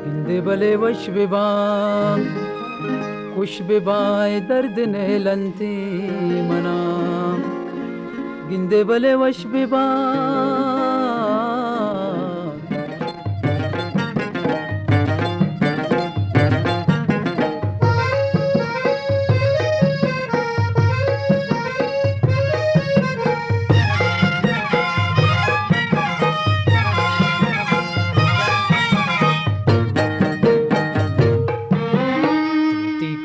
Gindibale wash bibam, kush bibai dard ne lanti mana. Gindibale wash bibam.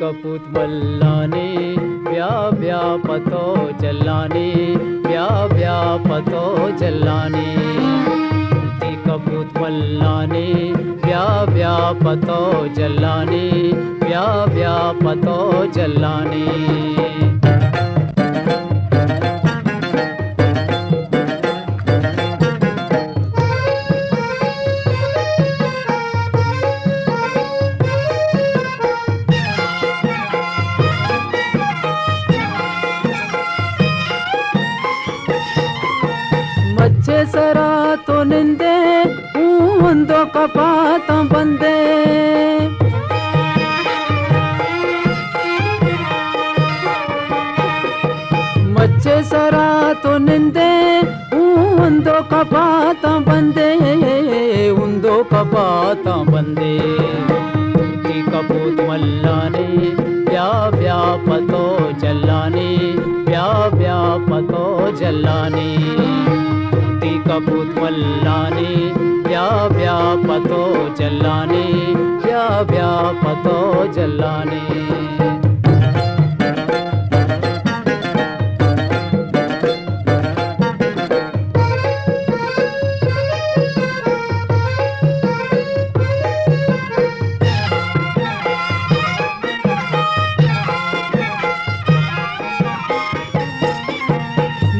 कपूत मल्लाने ब्या ब्या पतो जलाने ब्या ब्या पतो जलाने कपूत मल्लाने ब्या ब्या पतो जलाने ब्या ब्या पतो जलाने मच्छे सरा तो निंदे ऊंदो कपात बंदे मच्छे सरा तो निंदे ऊंदो कपात बंदे ऊंदो कपात बंदे की कपूत मल्लाने ब्या ब्या पतो जलाने ब्या ब्या पतो जलाने कपूत मल्लाने ब्या ब्या पतो जलाने ब्या ब्या पतो जलाने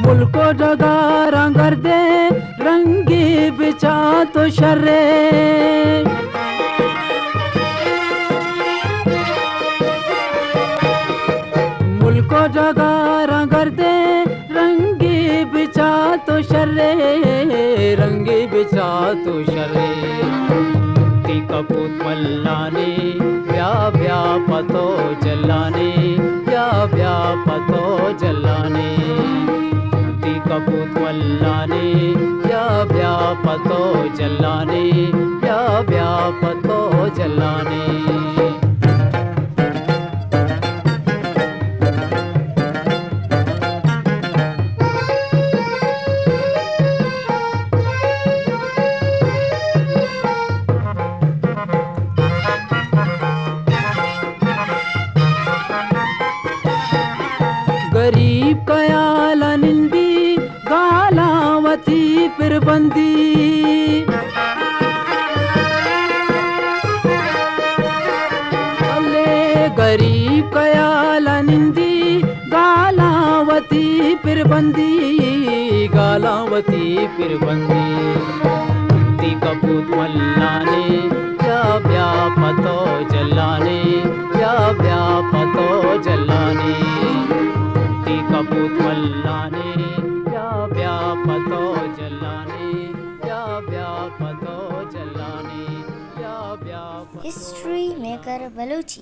मुल्को जगा रंगर दे रंगी बिचा तो शर्रे मुल्को जगा रंगर दे रंगी बिचा तो शर्रे रंगी बिचा तो शर्रे ती कपूत मल्लाने ब्या ब्या पतो जलाने ब्या ब्या पतो जलाने कपूत मल्लाने ब्या ब्या पतो जलाने ब्या ब्या पतो जलाने गरीब कयाल निंदी गालावती फिर बंदी अले गरीब कयाल निंदी गालावती फिर बंदी गालावती फिर बंदी ती कपूत मल्लाने ब्या ब्या पतो जलाने ब्या ब्या पतो जलाने कपूत मल्लाने ब्या ब्या पतो जलाने ब्या ब्या पतो जलाने ब्या ब्या हिस्ट्री मेकर बलूची।